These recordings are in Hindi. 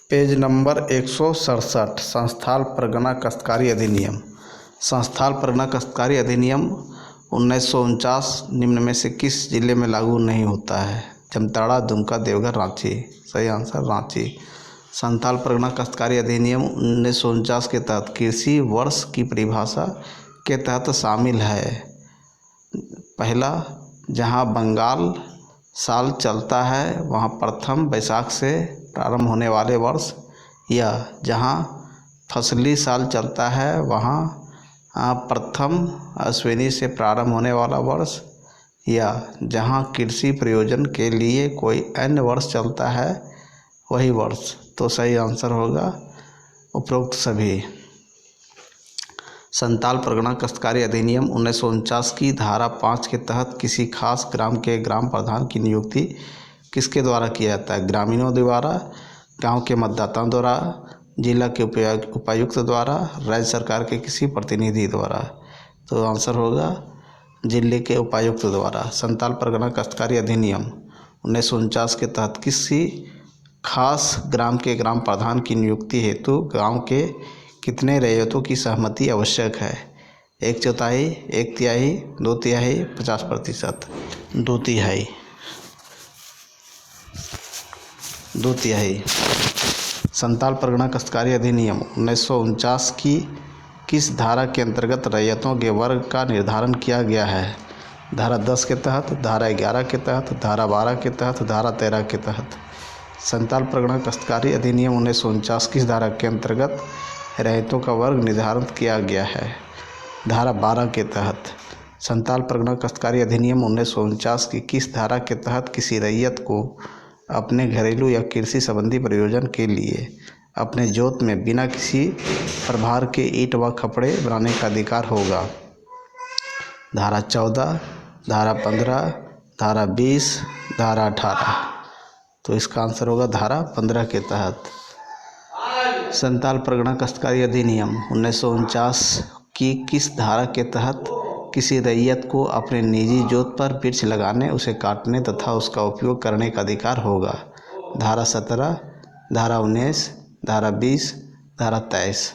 पेज नंबर 167 संस्थान परगना काश्तकारी अधिनियम। संस्थान परगना काश्तकारी अधिनियम 1949 निम्न में से किस जिले में लागू नहीं होता है? जामताड़ा, दुमका, देवघर, रांची। सही आंसर रांची। संस्थान परगना काश्तकारी अधिनियम 1949 के तहत कृषि वर्ष की परिभाषा के तहत शामिल है। पहला, जहां बंगाल साल चलता है वहां प्रथम वैशाख से प्रारंभ होने वाले वर्ष, या जहां फसली साल चलता है वहां प्रथम अश्विनी से प्रारंभ होने वाला वर्ष, या जहां कृषि प्रयोजन के लिए कोई अन्य वर्ष चलता है वही वर्ष। तो सही आंसर होगा उपरोक्त सभी। संथाल परगना काश्तकारी अधिनियम 1949 की धारा 5 के तहत किसी खास ग्राम के ग्राम प्रधान की नियुक्ति किसके द्वारा किया जाता है? ग्रामीणों द्वारा, गांव के मतदाताओं द्वारा, जिला के उपायुक्त द्वारा, राज्य सरकार के किसी प्रतिनिधि द्वारा। तो आंसर होगा जिले के उपायुक्त द्वारा। संथाल परगना काश्तकारी अधिनियम 1949 के तहत किसी खास ग्राम के ग्राम प्रधान की नियुक्ति हेतु गांव के कितने रैयतों की सहमति आवश्यक है? 1/4, 1/3, 2/3, 50%। 2/3। 2/3। संथाल परगना काश्तकारी अधिनियम 1949 की किस धारा के अंतर्गत रैयतों के वर्ग का निर्धारण किया गया है? धारा 10 के तहत, धारा 11 के तहत, धारा 12 के तहत, धारा 13 के तहत। संथाल परगना काश्तकारी अधिनियम 1949 किस धारा के अंतर्गत रैयतों का वर्ग निर्धारित किया गया है? धारा 12 के तहत। संथाल परगना काश्तकारी अधिनियम 1949 की किस धारा के तहत किसी रैयत को अपने घरेलू या कृषि संबंधी प्रयोजन के लिए अपने जोत में बिना किसी प्रभार के ईंट व खपड़े बनाने का अधिकार होगा? धारा 14, धारा 15, धारा 20, धारा 18। तो इसका आंसर होगा धारा 15 के तहत। संथाल परगना काश्तकारी अधिनियम 1949 की किस धारा के तहत किसी रैयत को अपने निजी जोत पर वृक्ष लगाने, उसे काटने तथा उसका उपयोग करने का अधिकार होगा? धारा 17, धारा 19, धारा 20, धारा 23।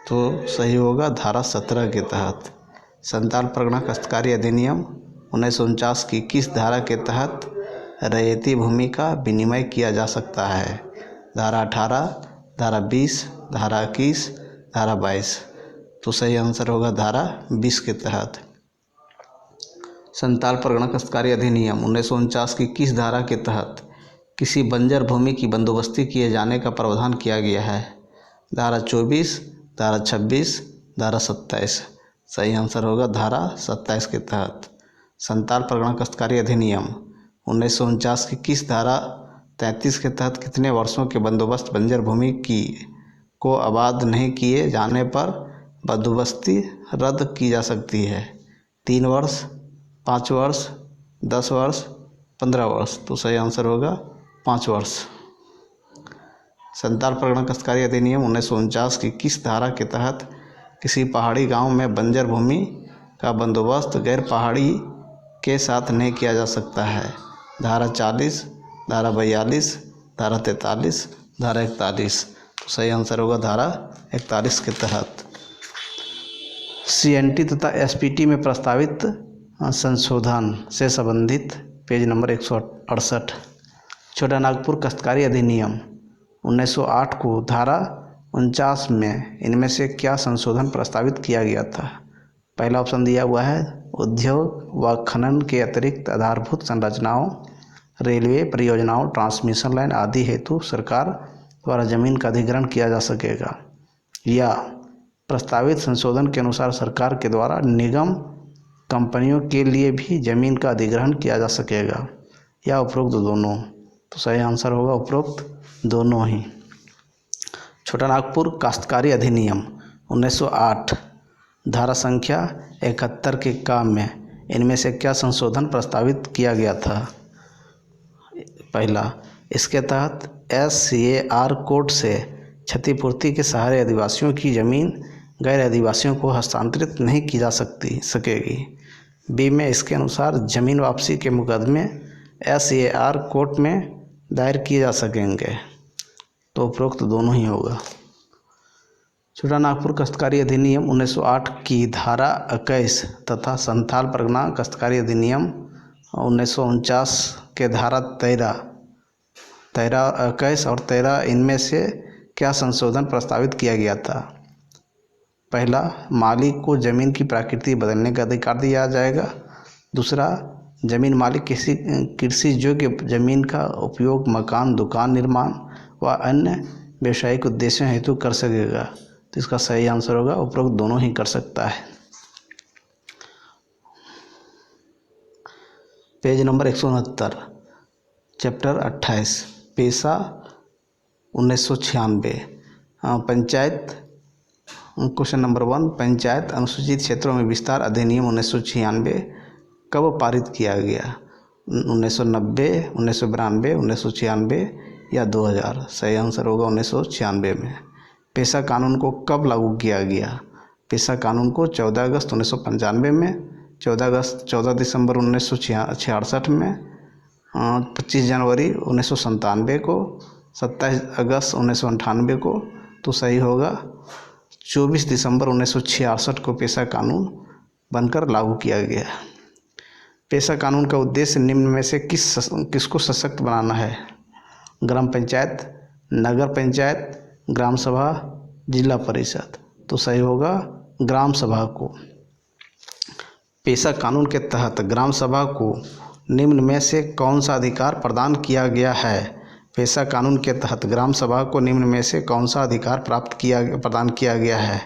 तो सही होगा धारा 17 के तहत। संथाल परगना काश्तकारी अधिनियम 1949 की किस धारा के तहत रैयती भूमि का विनिमय किया जा सकता है? धारा 18, धारा 20, धारा 21, धारा 22। तो सही आंसर होगा धारा 20 के तहत। संथाल परगना काश्तकारी अधिनियम 1949 की किस धारा के तहत किसी बंजर भूमि की बंदोबस्ती किए जाने का प्रावधान किया गया है? धारा 24, धारा 26, धारा 27। सही आंसर होगा धारा 27 के तहत। संथाल परगना काश्तकारी अधिनियम 1949 की किस धारा 33 के तहत कितने वर्षों के बंदोबस्त बंजर भूमि को आबाद नहीं किए जाने पर बंदोबस्ती रद्द की जा सकती है? 3 वर्ष, 5 वर्ष, 10 वर्ष, 15 वर्ष। तो सही आंसर होगा 5 वर्ष। संथाल परगना काश्तकारी अधिनियम 1949 की किस धारा के तहत किसी पहाड़ी गांव में बंजर भूमि का बंदोबस्त गैर पहाड़ी के साथ नहीं किया जा सकता है? धारा 40, धारा 42, धारा 43, धारा 41। तो सही आंसर होगा धारा 41 के तहत। CNT तथा SPT में प्रस्तावित संशोधन से संबंधित पेज नंबर 168। छोटा नागपुर काश्तकारी अधिनियम 1908 को धारा 49 में इनमें से क्या संशोधन प्रस्तावित किया गया था? पहला ऑप्शन दिया हुआ है, उद्योग व खनन के अतिरिक्त आधारभूत संरचनाओं, रेलवे परियोजनाओं, ट्रांसमिशन लाइन आदि हेतु सरकार द्वारा जमीन का अधिग्रहण किया जा सकेगा, या प्रस्तावित संशोधन के अनुसार सरकार के द्वारा निगम कंपनियों के लिए भी जमीन का अधिग्रहण किया जा सकेगा, या उपरोक्त दोनों। तो सही आंसर होगा उपरोक्त दोनों ही। छोटा नागपुर काश्तकारी अधिनियम 1908 धारा संख्या 71 के काम में इनमें से क्या संशोधन प्रस्तावित किया गया था? पहला, इसके तहत SAR कोड से क्षतिपूर्ति के सहारे आदिवासियों की जमीन गैर आदिवासियों को हस्तांतरित नहीं की जा सकेगी। बी में इसके अनुसार जमीन वापसी के मुकदमे SAR कोर्ट में दायर किए जा सकेंगे। तो उपरोक्त दोनों ही होगा। छोटा नागपुर काश्तकारी अधिनियम 1908 की धारा 21 तथा संथाल परगना काश्तकारी अधिनियम 1949 के धारा 21 और 13 इनमें से क्या संशोधन प्रस्तावित किया गया था? पहला, मालिक को जमीन की प्रकृति बदलने का अधिकार दिया जाएगा। दूसरा, जमीन मालिक किसी कृषि योग्य जमीन का उपयोग मकान, दुकान निर्माण व अन्य व्यावसायिक उद्देश्यों हेतु कर सकेगा। तो इसका सही आंसर होगा उपरोक्त दोनों ही कर सकता है। पेज नंबर 169, चैप्टर 28, पेशा 1996। पंचायत, क्वेश्चन नंबर 1, पंचायत अनुसूचित क्षेत्रों में विस्तार अधिनियम 1996 कब पारित किया गया? 1990, 1992, 1996 या 2000? सही आंसर होगा 1996 में। पेशा कानून को कब लागू किया गया? पेशा कानून को 14 अगस्त 1995 में, 14 दिसंबर 1966 में, 25 जनवरी 1997 को, 27 अगस्त 1998 को। तो सही होगा 24 दिसंबर 1966 को पेशा कानून बनकर लागू किया गया। पेशा कानून का उद्देश्य निम्न में से किसको सशक्त बनाना है? ग्राम पंचायत, नगर पंचायत, ग्राम सभा, जिला परिषद? तो सही होगा ग्राम सभा को। पेशा कानून के तहत ग्राम सभा को निम्न में से कौन सा अधिकार प्रदान किया गया है? पेशा कानून के तहत ग्राम सभा को निम्न में से कौन सा अधिकार प्रदान किया गया है?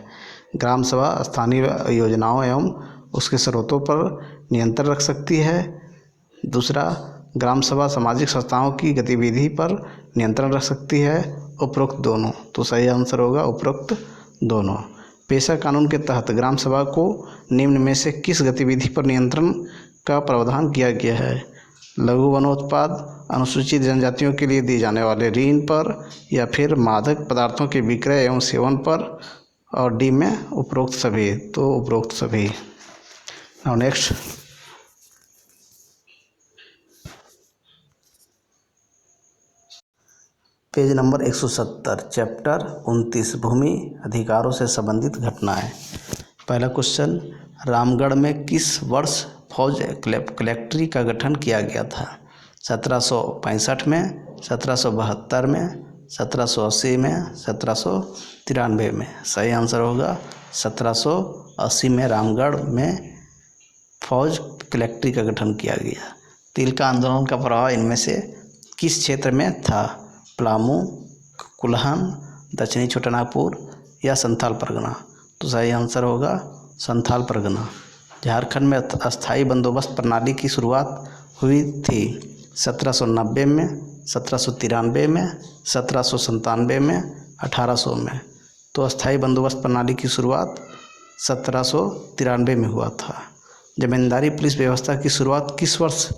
ग्राम सभा स्थानीय योजनाओं एवं उसके स्रोतों पर नियंत्रण रख सकती है। दूसरा, ग्राम सभा सामाजिक संस्थाओं की गतिविधि पर नियंत्रण रख सकती है। उपरोक्त दोनों? तो सही आंसर होगा उपरोक्त दोनों। पेशा कानून के तहत ग्राम सभा को निम्न में से किस गतिविधि पर नियंत्रण का प्रावधान किया गया है? लघु वनोत्पाद, अनुसूचित जनजातियों के लिए दिए जाने वाले ऋण पर, या फिर मादक पदार्थों के विक्रय एवं सेवन पर, और डी में उपरोक्त सभी। तो उपरोक्त सभी। Now next, page number 170, chapter 29, भूमि अधिकारों से संबंधित घटनाएं। पहला क्वेश्चन, रामगढ़ में किस वर्ष फौज कलेक्ट्री का गठन किया गया था? 1765 में, 1772 में, 1780 में, 1793 में? सही आंसर होगा 1780 में रामगढ़ में फौज कलेक्ट्री का गठन किया गया। तिल का आंदोलन का प्रभाव इनमें से किस क्षेत्र में था? पलामू, कुल्हान, दक्षिणी छोटानागपुर या संथाल परगना? तो सही आंसर होगा संथाल परगना। झारखंड में अस्थाई बंदोबस्त प्रणाली की शुरुआत हुई थी 1790 में, 1793 में, 1797 में, 1800 में? तो अस्थाई बंदोबस्त प्रणाली की शुरुआत 1793 में हुआ था। जमींदारी पुलिस व्यवस्था की शुरुआत किस वर्ष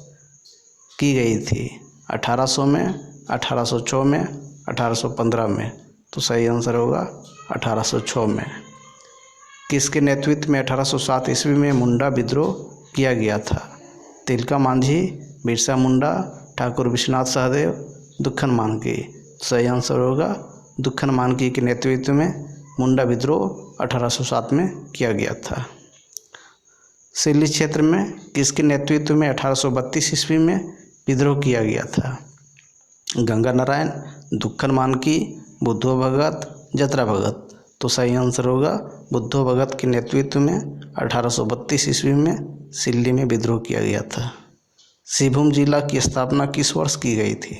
की गई थी? 1800 में, 1806 में, 1815 में? तो सही आंसर होगा 1806 में। किसके नेतृत्व में 1807 ईस्वी में मुंडा विद्रोह किया गया था? तिलका मांझी, बिरसा मुंडा, ठाकुर विश्वनाथ सहदेव, दुक्खन मानकी? सही आंसर होगा दुक्खन मानकी के नेतृत्व में मुंडा विद्रोह 1807 में किया गया था। सिल्ली क्षेत्र में किसके नेतृत्व में 1832 ईस्वी में विद्रोह किया गया था? गंगा नारायण, दुक्खन मानकी, बुद्धो भगत, जतरा भगत? तो सही आंसर होगा बुद्धो भगत के नेतृत्व में 1832 ईस्वी में सिल्ली में विद्रोह किया गया था। सिंहभूम जिला की स्थापना किस वर्ष की गई थी?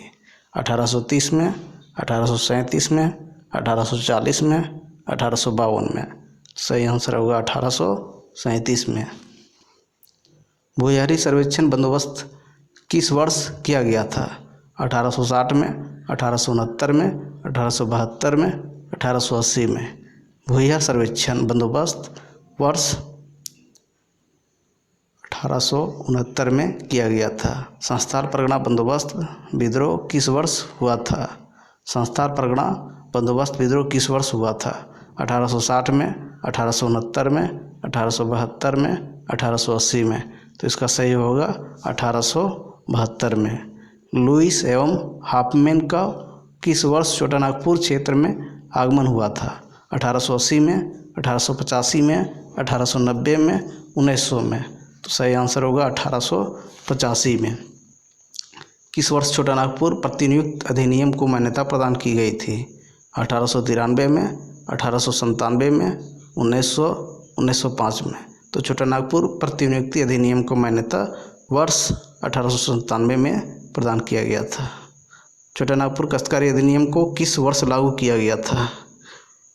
1830 में, 1837 में, 1840 में, 1852 में? सही आंसर होगा 1837 में। भूयहरी सर्वेक्षण बंदोबस्त किस वर्ष किया गया था? 1860 में, 1869 में, 1872 में, 1880 में? भूयहर सर्वेक्षण बंदोबस्त वर्ष 1869 में किया गया था। संस्थाल परगना बंदोबस्त विद्रोह किस वर्ष हुआ था? संस्थाल परगना बंदोबस्त विद्रोह किस वर्ष हुआ था? 1860 में, 1869 में, 1872 में, 1880 में? तो इसका सही होगा 1872 में। लुइस एवं हाफमैन का किस वर्ष छोटा नागपुर क्षेत्र में आगमन हुआ था? 1880 में, 1885 में, 1890 में, 1900 में। तो सही आंसर होगा 1885 में। किस वर्ष छोटा नागपुर प्रतिनियुक्त अधिनियम को मान्यता प्रदान की गई थी? 1893 में, 1897 में, 1900, 1905 में। तो छोटा नागपुर प्रतिनियुक्ति अधिनियम को मान्यता वर्ष 1897 में प्रदान किया गया था। छोटा नागपुर काश्तकारी अधिनियम को किस वर्ष लागू किया गया था?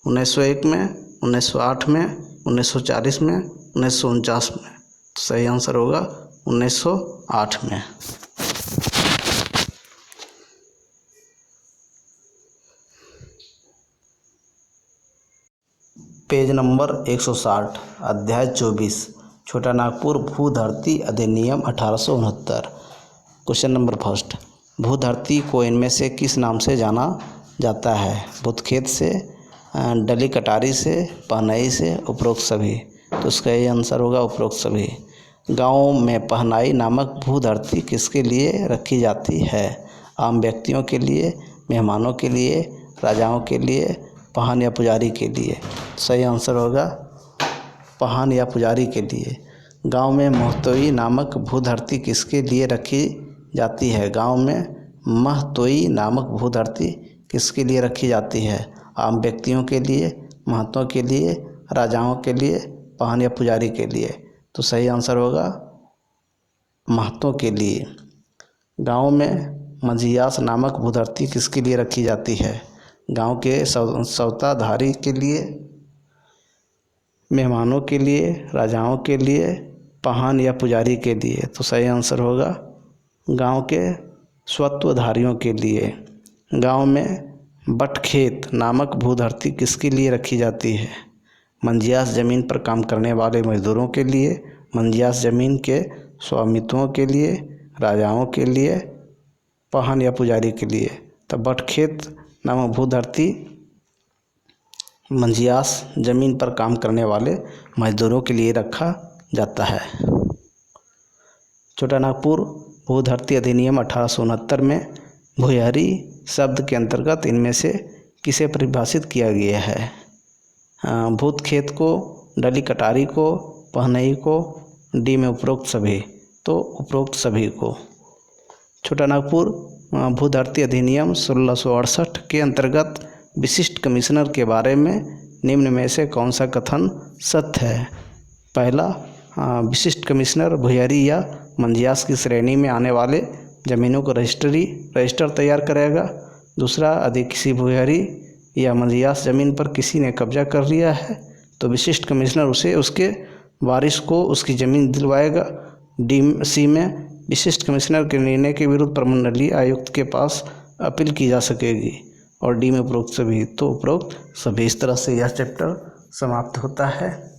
1901 में, 1908 में, 1940 में, 1949 में। तो सही आंसर होगा 1908 में। पेज नंबर 160, अध्याय 24, छोटा नागपुर भू धरती अधिनियम 1869। क्वेश्चन नंबर फर्स्ट, भू धरती को इनमें से किस नाम से जाना जाता है? बुतखेत से, डली कटारी से, पहनाई से, उपरोक्त सभी। तो इसका ये आंसर होगा उपरोक्त सभी। गाँव में पहनाई नामक भू धरती किसके लिए रखी जाती है? आम व्यक्तियों के लिए, मेहमानों के लिए, राजाओं के लिए, पहन या पुजारी के लिए। सही आंसर होगा पहन या पुजारी के लिए। गांव में महतोई नामक भूधरती किसके लिए रखी जाती है? गांव में महतोई नामक भूधरती किसके लिए रखी जाती है? आम व्यक्तियों के लिए, महतों के लिए, राजाओं के लिए, पहन या पुजारी के लिए। तो सही आंसर होगा महतों के लिए। गांव में मंझियास नामक भूधरती किसके लिए रखी जाती है? गांव के सौताधारी के लिए, मेहमानों के लिए, राजाओं के लिए, पहन या पुजारी के लिए। तो सही आंसर होगा गांव के स्वत्वधारियों के लिए। गांव में बटखेत नामक भूधरती किसके लिए रखी जाती है? मंझियास ज़मीन पर काम करने वाले मजदूरों के लिए, मंझियास ज़मीन के स्वामित्वों के लिए, राजाओं के लिए, पहन या पुजारी के लिए। तो बटखेत नामक भूधरती मंझियास ज़मीन पर काम करने वाले मजदूरों के लिए रखा जाता है। छोटा नागपुर भूधरती अधिनियम 1869 में भूयहरी शब्द के अंतर्गत इनमें से किसे परिभाषित किया गया है? भूत खेत को, डली कटारी को, पहनई को, डी में उपरोक्त सभी। तो उपरोक्त सभी को। छोटा नागपुर भूधरती अधिनियम 1668 के अंतर्गत विशिष्ट कमिश्नर के बारे में निम्न में से कौन सा कथन सत्य है? पहला, विशिष्ट कमिश्नर भूयहरी या मंझियास की श्रेणी में आने वाले ज़मीनों को रजिस्टर तैयार करेगा। दूसरा, यदि किसी भूयहरी या मंझियास ज़मीन पर किसी ने कब्जा कर लिया है तो विशिष्ट कमिश्नर उसे उसके वारिस को उसकी ज़मीन दिलवाएगा। सी में विशिष्ट कमिश्नर के निर्णय के विरुद्ध प्रमंडलीय आयुक्त के पास अपील की जा सकेगी। और डी में उपरोक्त सभी। तो उपरोक्त सभी। इस तरह से यह चैप्टर समाप्त होता है।